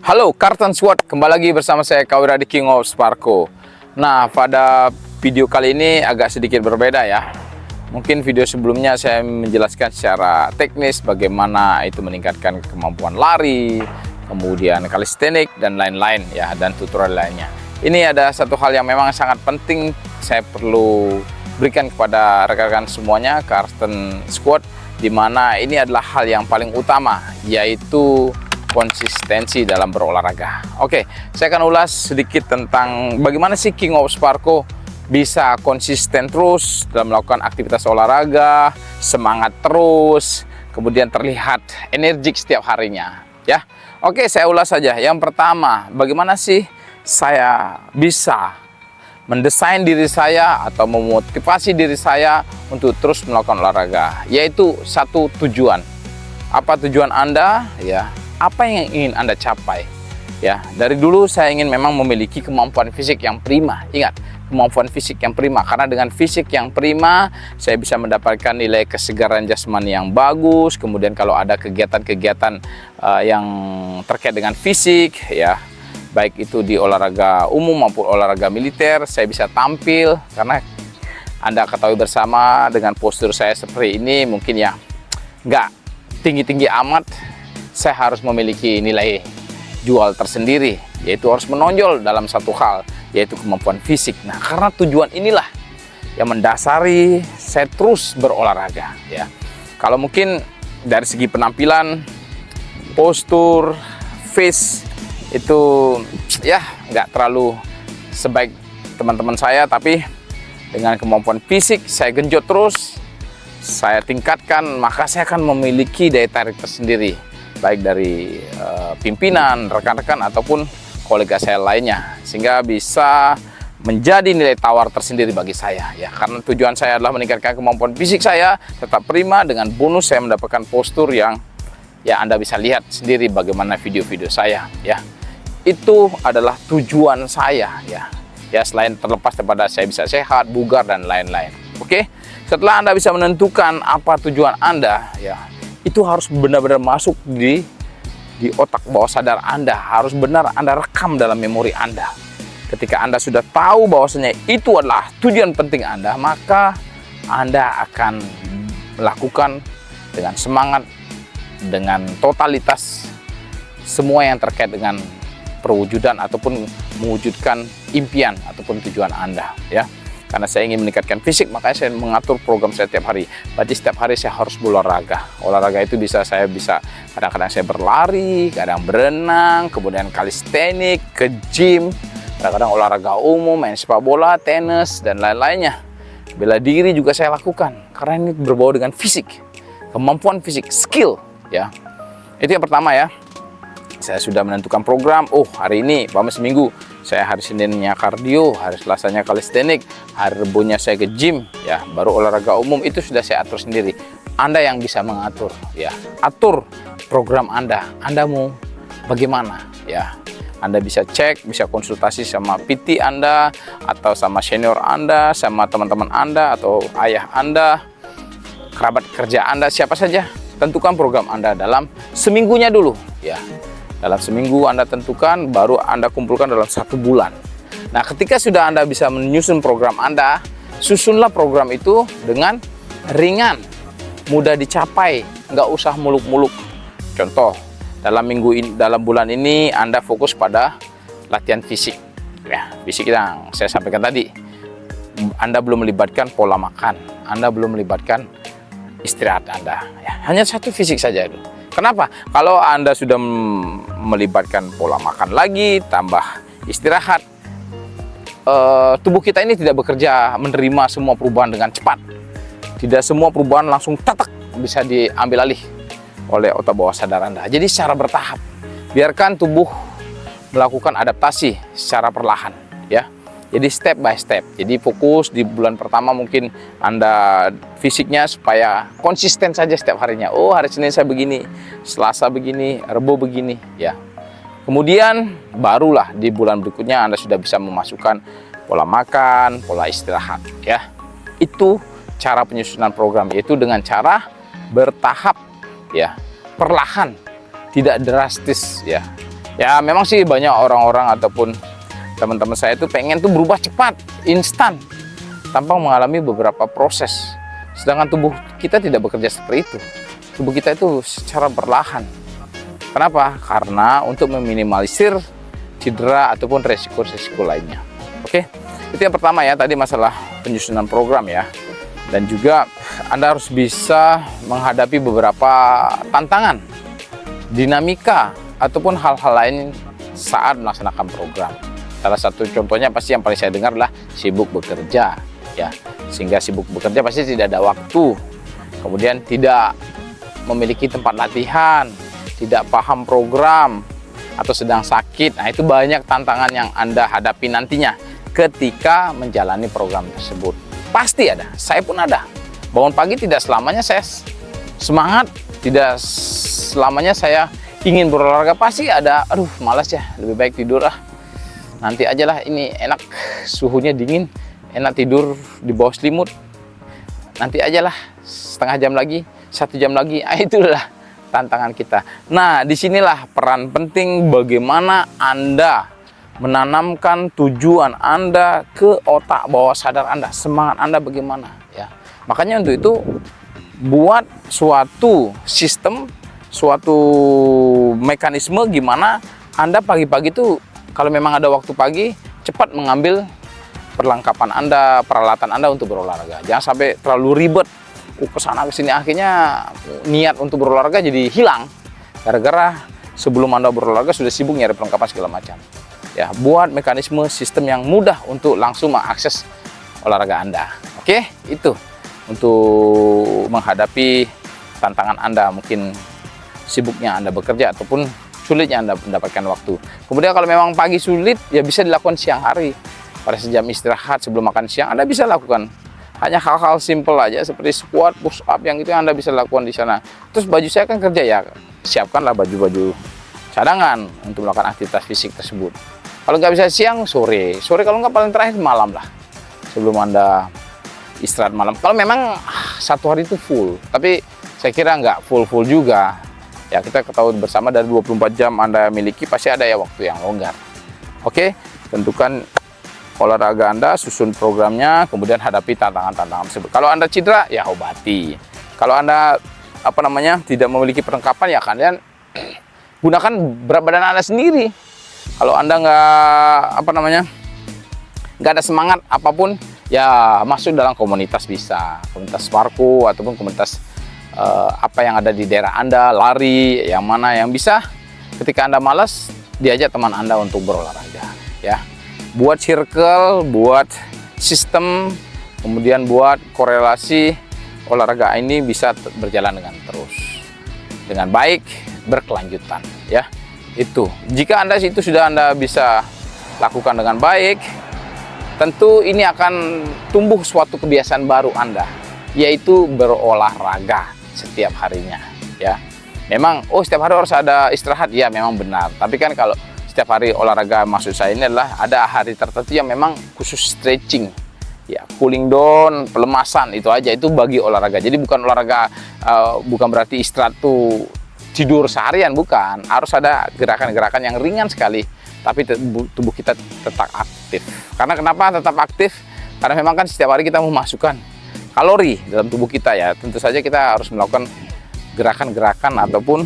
Halo Carlton Squad, kembali lagi bersama saya Kawira di King of Sparko. Nah, pada video kali ini agak sedikit berbeda ya. Mungkin video sebelumnya saya menjelaskan secara teknis bagaimana itu meningkatkan kemampuan lari, kemudian kalistenik dan lain-lain ya, dan tutorial lainnya. Ini ada satu hal yang memang sangat penting saya perlu berikan kepada rekan-rekan semuanya Carlton Squad, di mana ini adalah hal yang paling utama, yaitu konsistensi dalam berolahraga. Oke, saya akan ulas sedikit tentang bagaimana sih King of Sparko bisa konsisten terus dalam melakukan aktivitas olahraga, semangat terus, kemudian terlihat energik setiap harinya ya. Oke, saya ulas saja. Yang pertama, bagaimana sih saya bisa mendesain diri saya atau memotivasi diri saya untuk terus melakukan olahraga, yaitu satu tujuan. Apa tujuan Anda ya? Apa yang ingin Anda capai ya? Dari dulu saya ingin memang memiliki kemampuan fisik yang prima. Ingat, kemampuan fisik yang prima, karena dengan fisik yang prima saya bisa mendapatkan nilai kesegaran jasmani yang bagus. Kemudian kalau ada kegiatan-kegiatan yang terkait dengan fisik ya, baik itu di olahraga umum maupun olahraga militer, saya bisa tampil. Karena Anda ketahui bersama dengan postur saya seperti ini, mungkin ya nggak tinggi-tinggi amat, saya harus memiliki nilai jual tersendiri, yaitu harus menonjol dalam satu hal, yaitu kemampuan fisik. Nah, karena tujuan inilah yang mendasari saya terus berolahraga ya. Kalau mungkin dari segi penampilan, postur, face itu ya nggak terlalu sebaik teman-teman saya, tapi dengan kemampuan fisik saya genjot terus, saya tingkatkan, maka saya akan memiliki daya tarik tersendiri, baik dari pimpinan, rekan-rekan ataupun kolega saya lainnya, sehingga bisa menjadi nilai tawar tersendiri bagi saya ya. Karena tujuan saya adalah meningkatkan kemampuan fisik saya tetap prima, dengan bonus saya mendapatkan postur yang ya Anda bisa lihat sendiri bagaimana video-video saya ya. Itu adalah tujuan saya ya. Ya, selain terlepas daripada saya bisa sehat, bugar dan lain-lain. Oke. Setelah Anda bisa menentukan apa tujuan Anda ya, itu harus benar-benar masuk di otak bawah sadar Anda, harus benar Anda rekam dalam memori Anda. Ketika Anda sudah tahu bahwasanya itu adalah tujuan penting Anda, maka Anda akan melakukan dengan semangat, dengan totalitas semua yang terkait dengan perwujudan ataupun mewujudkan impian ataupun tujuan Anda ya. Karena saya ingin meningkatkan fisik, makanya saya mengatur program saya setiap hari. Berarti setiap hari saya harus berolahraga. Olahraga itu saya bisa kadang-kadang saya berlari, kadang berenang, kemudian kalistenik, ke gym, kadang-kadang olahraga umum, main sepak bola, tenis dan lain-lainnya. Bela diri juga saya lakukan, karena ini berbau dengan fisik, kemampuan fisik, skill ya. Itu yang pertama ya. Saya sudah menentukan program. Oh, hari ini seminggu saya hari Seninnya kardio, hari Selasanya kalistenik, hari Rebunya saya ke gym ya, baru olahraga umum. Itu sudah saya atur sendiri. Anda yang bisa mengatur ya. Atur program Anda mau bagaimana ya. Anda bisa cek, bisa konsultasi sama PT Anda atau sama senior Anda, sama teman-teman Anda atau ayah Anda, kerabat kerja Anda, siapa saja. Tentukan program Anda dalam seminggunya dulu ya. Dalam seminggu Anda tentukan, baru Anda kumpulkan dalam 1 bulan. Nah, ketika sudah Anda bisa menyusun program Anda, susunlah program itu dengan ringan, mudah dicapai, nggak usah muluk-muluk. Contoh, dalam bulan ini Anda fokus pada latihan fisik. Ya, fisik yang saya sampaikan tadi. Anda belum melibatkan pola makan, Anda belum melibatkan istirahat Anda. Ya, hanya satu fisik saja itu. Kenapa? Kalau Anda sudah melibatkan pola makan lagi, tambah istirahat, tubuh kita ini tidak bekerja menerima semua perubahan dengan cepat. Tidak semua perubahan langsung tatak bisa diambil alih oleh otak bawah sadar Anda. Jadi secara bertahap, biarkan tubuh melakukan adaptasi secara perlahan ya. Jadi step by step. Jadi fokus di bulan pertama mungkin Anda fisiknya supaya konsisten saja setiap harinya. Oh, hari Senin saya begini, Selasa begini, Rabu begini ya. Kemudian barulah di bulan berikutnya Anda sudah bisa memasukkan pola makan, pola istirahat ya. Itu cara penyusunan program, yaitu dengan cara bertahap ya, perlahan, tidak drastis ya. Ya memang sih banyak orang-orang ataupun teman-teman saya itu pengen tuh berubah cepat, instan, tanpa mengalami beberapa proses. Sedangkan tubuh kita tidak bekerja seperti itu. Tubuh kita itu secara perlahan. Kenapa? Karena untuk meminimalisir cedera ataupun resiko-resiko lainnya. Oke, itu yang pertama ya, tadi masalah penyusunan program ya. Dan juga Anda harus bisa menghadapi beberapa tantangan, dinamika, ataupun hal-hal lain saat melaksanakan program. Salah satu contohnya pasti yang paling saya dengar adalah sibuk bekerja ya. Sehingga sibuk bekerja pasti tidak ada waktu. Kemudian tidak memiliki tempat latihan, tidak paham program, atau sedang sakit. Nah, itu banyak tantangan yang Anda hadapi nantinya ketika menjalani program tersebut. Pasti ada, saya pun ada. Bangun pagi tidak selamanya saya semangat, tidak selamanya saya ingin berolahraga, pasti ada, aduh malas ya, lebih baik tidur ah. Nanti aja lah, ini enak, suhunya dingin, enak tidur di bawah selimut. Nanti aja lah, setengah jam lagi, 1 jam lagi, itulah tantangan kita. Nah, disinilah peran penting bagaimana Anda menanamkan tujuan Anda ke otak bawah sadar Anda, semangat Anda bagaimana ya. Makanya untuk itu buat suatu sistem, suatu mekanisme gimana Anda pagi-pagi itu kalau memang ada waktu pagi cepat mengambil perlengkapan Anda, peralatan Anda untuk berolahraga. Jangan sampai terlalu ribet ke sana ke sini, akhirnya niat untuk berolahraga jadi hilang gara-gara sebelum Anda berolahraga sudah sibuk nyari perlengkapan segala macam. Ya, buat mekanisme sistem yang mudah untuk langsung mengakses olahraga Anda. Oke, itu untuk menghadapi tantangan Anda, mungkin sibuknya Anda bekerja ataupun sulitnya Anda mendapatkan waktu. Kemudian kalau memang pagi sulit, ya bisa dilakukan siang hari. Pada sejam istirahat sebelum makan siang Anda bisa lakukan. Hanya hal-hal simple aja seperti squat, push up, yang itu yang Anda bisa lakukan di sana. Terus baju saya kan kerja ya, siapkanlah baju-baju cadangan untuk melakukan aktivitas fisik tersebut. Kalau nggak bisa siang, sore kalau nggak paling terakhir malam lah, sebelum Anda istirahat malam. Kalau memang satu hari itu full, tapi saya kira nggak full juga. Ya, kita ketahui bersama dari 24 jam Anda miliki pasti ada ya waktu yang longgar. Oke, tentukan olahraga Anda, susun programnya, kemudian hadapi tantangan-tantangan tersebut. Kalau Anda cedera, ya obati. Kalau Anda tidak memiliki perlengkapan, ya kalian gunakan berat badan Anda sendiri. Kalau Anda nggak ada semangat apapun, ya masuk dalam komunitas bisa, komunitas Sparko ataupun komunitas apa yang ada di daerah Anda, lari, yang mana yang bisa. Ketika Anda malas, diajak teman Anda untuk berolahraga, ya. Buat circle, buat sistem, kemudian buat korelasi olahraga ini bisa berjalan dengan terus, dengan baik, berkelanjutan, ya. Itu jika Anda itu sudah Anda bisa lakukan dengan baik, tentu ini akan tumbuh suatu kebiasaan baru Anda, yaitu berolahraga setiap harinya ya. Memang setiap hari harus ada istirahat, ya memang benar, tapi kan kalau setiap hari olahraga, maksud saya ini adalah ada hari tertentu yang memang khusus stretching ya, cooling down, pelemasan, itu aja, itu bagi olahraga. Jadi bukan olahraga, bukan berarti istirahat tuh tidur seharian, bukan. Harus ada gerakan-gerakan yang ringan sekali, tapi tubuh kita tetap aktif. Karena kenapa tetap aktif? Karena memang kan setiap hari kita memasukkan kalori dalam tubuh kita ya. Tentu saja kita harus melakukan gerakan-gerakan ataupun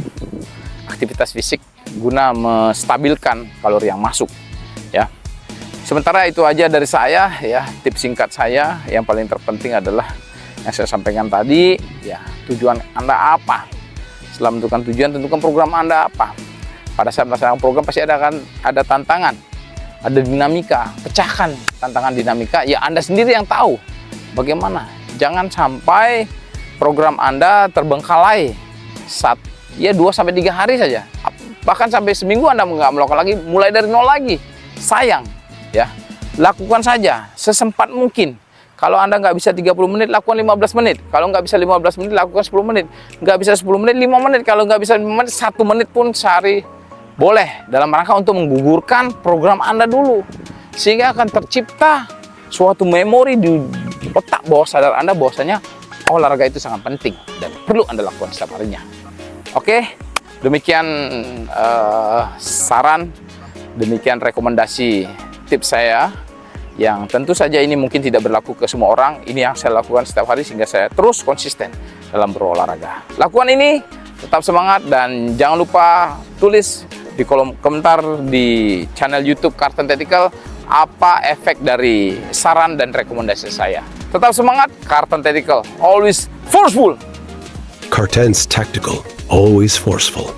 aktivitas fisik guna menstabilkan kalori yang masuk ya. Sementara itu aja dari saya ya, tips singkat saya yang paling terpenting adalah yang saya sampaikan tadi ya. Tujuan Anda apa? Setelah menentukan tujuan, tentukan program Anda apa. Pada saat melaksanakan program pasti ada tantangan, ada dinamika, pecahkan tantangan dinamika, ya Anda sendiri yang tahu bagaimana. Jangan sampai program Anda terbengkalai 2-3 hari saja, bahkan sampai seminggu Anda nggak melakukan lagi, mulai dari nol lagi. Sayang ya. Lakukan saja sesempat mungkin. Kalau Anda nggak bisa 30 menit, lakukan 15 menit. Kalau nggak bisa 15 menit, lakukan 10 menit. Nggak bisa 10 menit, 5 menit. Kalau nggak bisa 5 menit, 1 menit pun sehari boleh. Dalam rangka untuk menggugurkan program Anda dulu. Sehingga akan tercipta suatu memori di otak bawah sadar Anda bahwasanya olahraga itu sangat penting dan perlu Anda lakukan setiap harinya. Oke, Demikian saran, demikian rekomendasi tips saya, yang tentu saja ini mungkin tidak berlaku ke semua orang. Ini yang saya lakukan setiap hari sehingga saya terus konsisten dalam berolahraga. Lakukan ini, tetap semangat, dan jangan lupa tulis di kolom komentar di channel YouTube Carlton Tactical apa efek dari saran dan rekomendasi saya. Tetap semangat, Carlton Tactical, always forceful. Carlton's Tactical, always forceful.